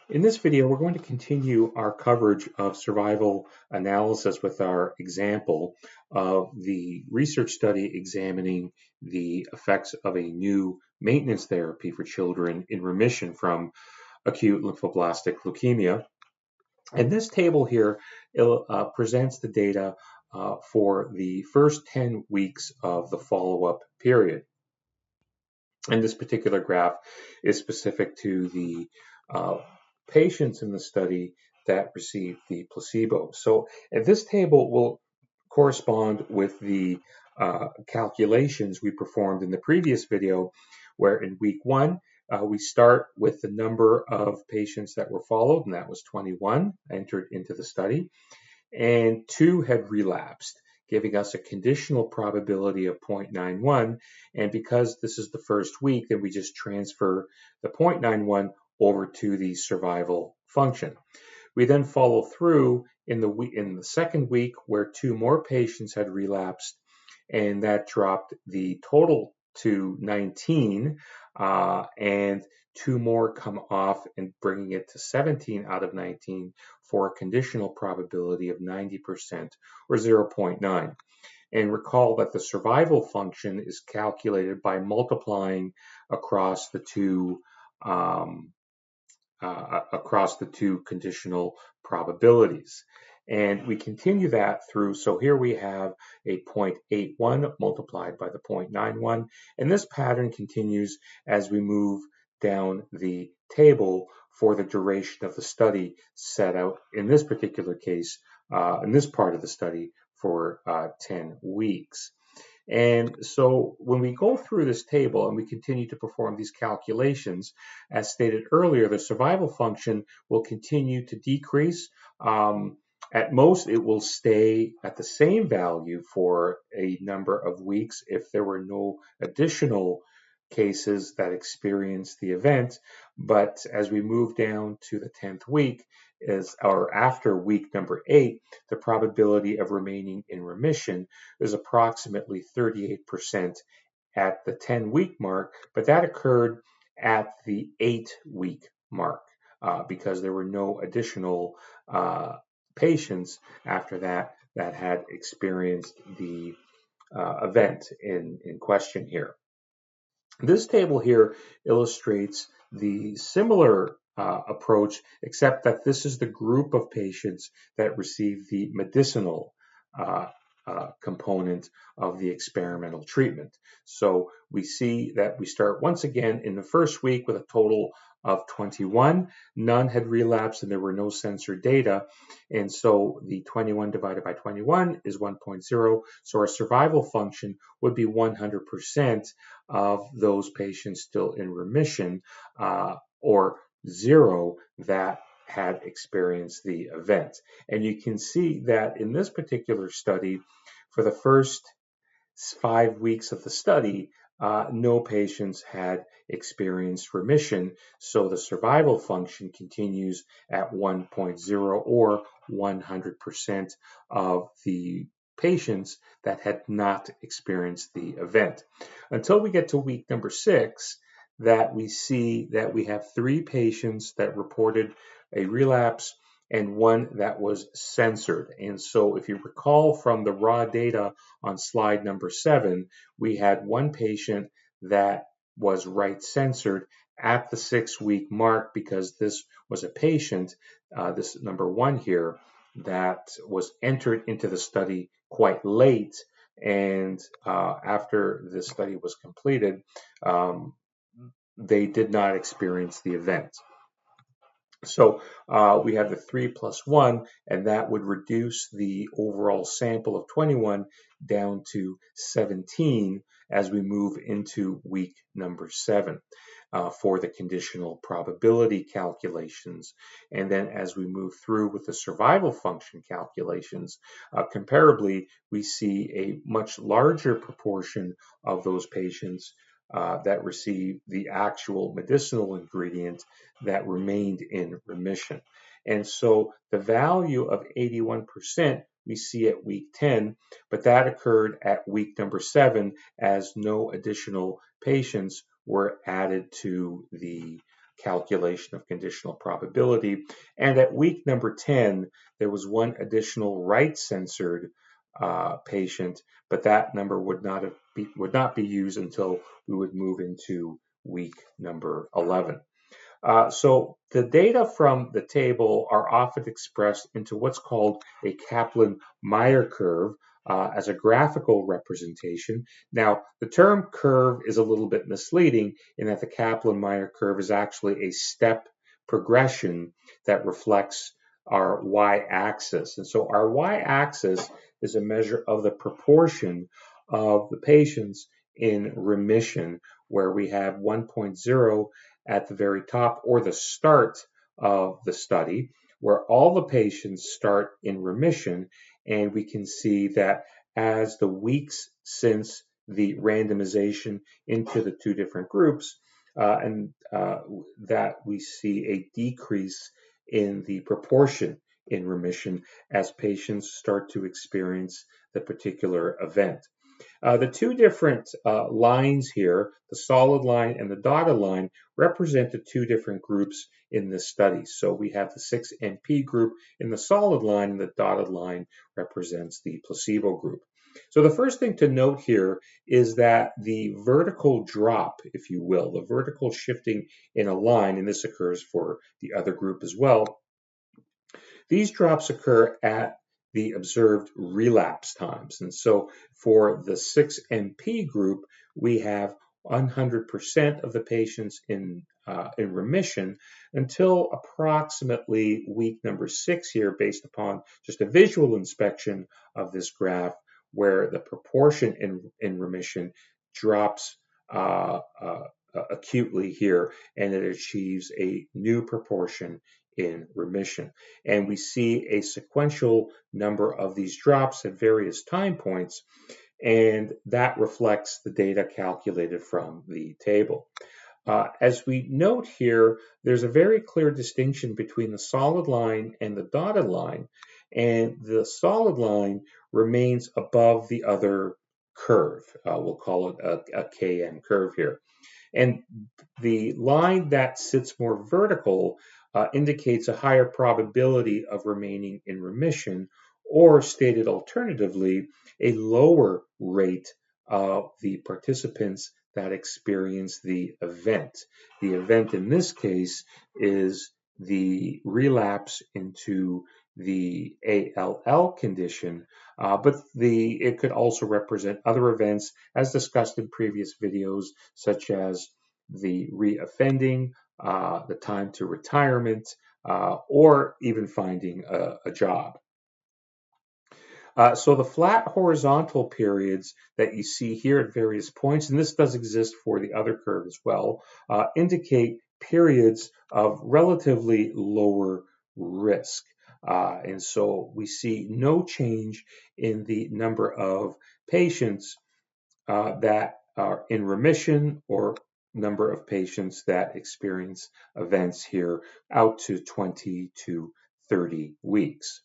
In this video, we're going to continue our coverage of survival analysis with our example of the research study examining the effects of a new maintenance therapy for children in remission from acute lymphoblastic leukemia. And this table here presents the data for the first 10 weeks of the follow-up period. And this particular graph is specific to the patients in the study that received the placebo. So this table will correspond with the calculations we performed in the previous video, where in week 1, we start with the number of patients that were followed, and that was 21 entered into the study, and 2 had relapsed, giving us a conditional probability of 0.91. And because this is the first week, then we just transfer the 0.91 over to the survival function. We then follow through in the second week, where 2 more patients had relapsed, and that dropped the total to 19, and 2 more come off and bringing it to 17 out of 19 for a conditional probability of 90% or 0.9. And recall that the survival function is calculated by multiplying across the two conditional probabilities. And we continue that through, so here we have a 0.81 multiplied by the 0.91, and this pattern continues as we move down the table for the duration of the study set out in this particular case, in this part of the study, for 10 weeks. And so when we go through this table and we continue to perform these calculations, as stated earlier, the survival function will continue to decrease. At most, it will stay at the same value for a number of weeks if there were no additional cases that experienced the event. But as we move down to the 10th week, or after week number 8, the probability of remaining in remission is approximately 38% at the 10-week mark, but that occurred at the 8-week mark because there were no additional patients after that had experienced the event in question here. This table here illustrates the similar approach, except that this is the group of patients that receive the medicinal component of the experimental treatment. So we see that we start once again in the first week with a total of 21. None had relapsed and there were no censored data. And so the 21 divided by 21 is 1.0. So our survival function would be 100% of those patients still in remission, or 0 that had experienced the event. And you can see that in this particular study, for the first 5 weeks of the study, no patients had experienced remission, so the survival function continues at 1.0 or 100% of the patients that had not experienced the event. Until we get to week number 6, that we see that we have 3 patients that reported a relapse and 1 that was censored. And so if you recall from the raw data on slide number 7, we had 1 patient that was right censored at the 6-week mark because this was a patient, this number 1 here, that was entered into the study quite late, and after the study was completed, they did not experience the event. So we have the 3 plus 1, and that would reduce the overall sample of 21 down to 17 as we move into week number 7 for the conditional probability calculations. And then as we move through with the survival function calculations, comparably, we see a much larger proportion of those patients that received the actual medicinal ingredient that remained in remission. And so the value of 81% we see at week 10, but that occurred at week number 7 as no additional patients were added to the calculation of conditional probability. And at week number 10, there was one additional right-censored patient, but that number would not be used until we would move into week number 11. So the data from the table are often expressed into what's called a Kaplan-Meier curve as a graphical representation. Now, the term curve is a little bit misleading in that the Kaplan-Meier curve is actually a step progression that reflects our y-axis. And so our y-axis is a measure of the proportion of the patients in remission, where we have 1.0 at the very top, or the start of the study, where all the patients start in remission. And we can see that as the weeks since the randomization into the two different groups, that we see a decrease in the proportion in remission as patients start to experience the particular event. The two different lines here, the solid line and the dotted line, represent the two different groups in this study. So we have the 6MP group in the solid line, and the dotted line represents the placebo group. So the first thing to note here is that the vertical drop, if you will, the vertical shifting in a line, and this occurs for the other group as well, these drops occur at the observed relapse times. And so for the 6MP group, we have 100% of the patients in remission until approximately week number 6 here, based upon just a visual inspection of this graph, where the proportion in remission drops acutely here, and it achieves a new proportion in remission. And we see a sequential number of these drops at various time points, and that reflects the data calculated from the table. As we note here, there's a very clear distinction between the solid line and the dotted line, and the solid line remains above the other curve. We'll call it a KM curve here. And the line that sits more vertical indicates a higher probability of remaining in remission, or stated alternatively, a lower rate of the participants that experience the event. The event in this case is the relapse into the ALL condition, but it could also represent other events as discussed in previous videos, such as the reoffending, the time to retirement, or even finding a job. So the flat horizontal periods that you see here at various points, and this does exist for the other curve as well, indicate periods of relatively lower risk. And so we see no change in the number of patients that are in remission, or number of patients that experience events here out to 20 to 30 weeks.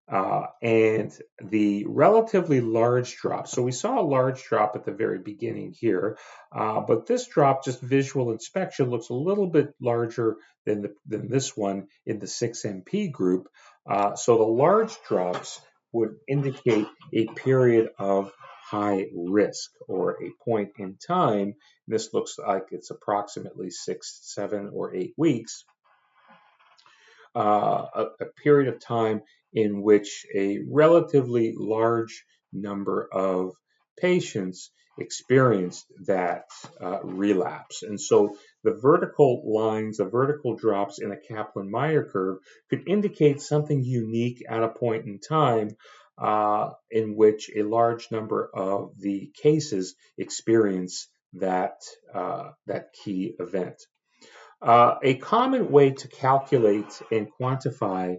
And the relatively large drop. So we saw a large drop at the very beginning here, but this drop, just visual inspection, looks a little bit larger than this one in the 6MP group. So the large drops would indicate a period of high risk, or a point in time. This looks like it's approximately 6, 7, or 8 weeks. A period of time in which a relatively large number of patients experienced that relapse. And so the vertical lines, the vertical drops in a Kaplan-Meier curve could indicate something unique at a point in time in which a large number of the cases experience that key event. A common way to calculate and quantify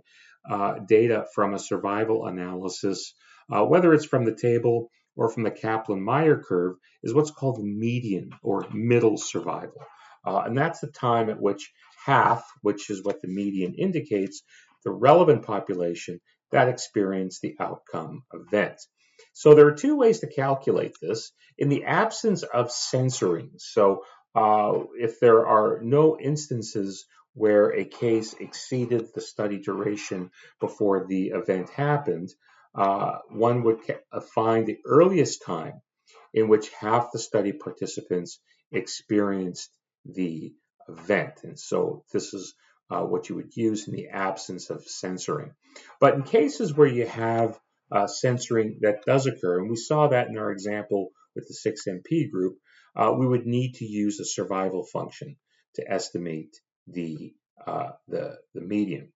data from a survival analysis, whether it's from the table or from the Kaplan-Meier curve, is what's called the median or middle survival. And that's the time at which half, which is what the median indicates, the relevant population that experienced the outcome event. So there are two ways to calculate this. In the absence of censoring, so if there are no instances where a case exceeded the study duration before the event happened, one would find the earliest time in which half the study participants experienced the event. And so this is what you would use in the absence of censoring. But in cases where you have censoring that does occur, and we saw that in our example with the 6MP group, we would need to use a survival function to estimate the median.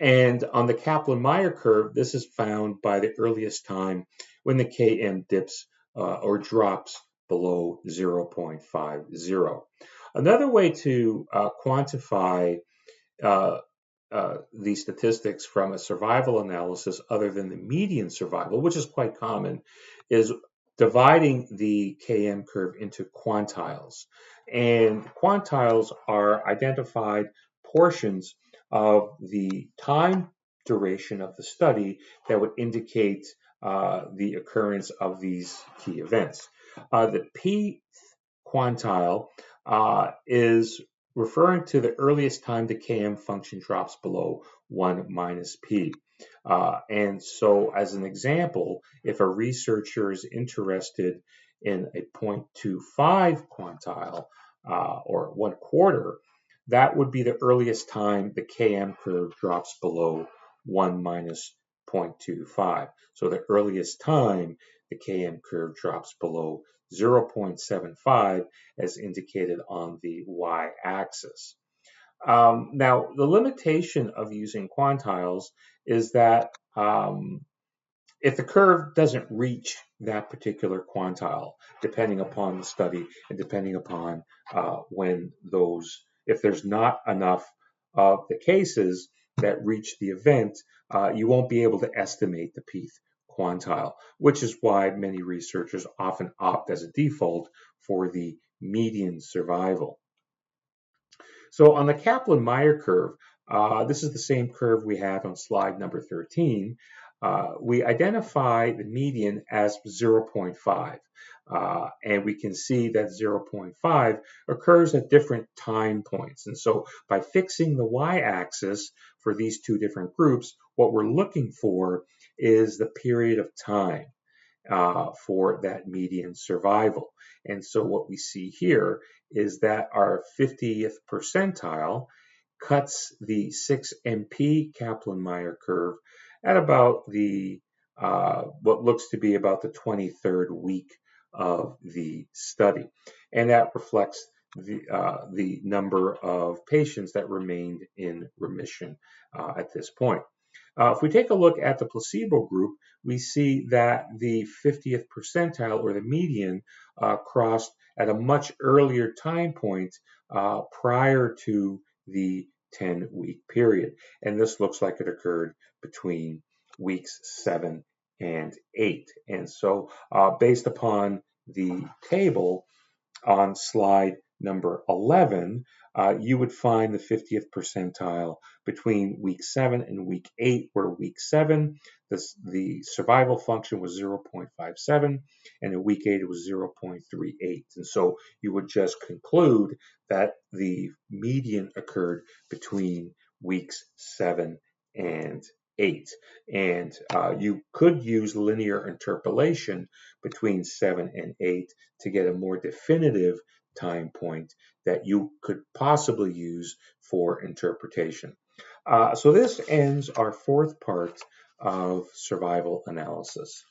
And on the Kaplan-Meier curve, this is found by the earliest time when the Km dips or drops below 0.50. Another way to quantify the statistics from a survival analysis other than the median survival, which is quite common, is dividing the Km curve into quantiles. And quantiles are identified portions of the time duration of the study that would indicate the occurrence of these key events. The P quantile is referring to the earliest time the Km function drops below 1 minus P. And so as an example, if a researcher is interested in a 0.25 quantile or 1/4, that would be the earliest time the Km curve drops below 1 minus 0.25. So the earliest time the Km curve drops below 0.75 as indicated on the y-axis. Now, the limitation of using quantiles is that if the curve doesn't reach that particular quantile, depending upon the study and depending upon if there's not enough of the cases that reach the event, you won't be able to estimate the Pth quantile, which is why many researchers often opt as a default for the median survival. So on the Kaplan-Meier curve, this is the same curve we had on slide number 13. We identify the median as 0.5, and we can see that 0.5 occurs at different time points. And so by fixing the y-axis for these two different groups, what we're looking for is the period of time for that median survival. And so what we see here is that our 50th percentile cuts the 6MP Kaplan-Meier curve at about the what looks to be about the 23rd week of the study, and that reflects the number of patients that remained in remission at this point. If we take a look at the placebo group, we see that the 50th percentile or the median crossed at a much earlier time point prior to the 10-week period. And this looks like it occurred between weeks 7 and 8. And so based upon the table on slide number 11, you would find the 50th percentile between week 7 and week 8, where week 7, the survival function was 0.57, and in week 8 it was 0.38. And so you would just conclude that the median occurred between weeks 7 and 8. And you could use linear interpolation between 7 and 8 to get a more definitive time point that you could possibly use for interpretation. So this ends our fourth part of survival analysis.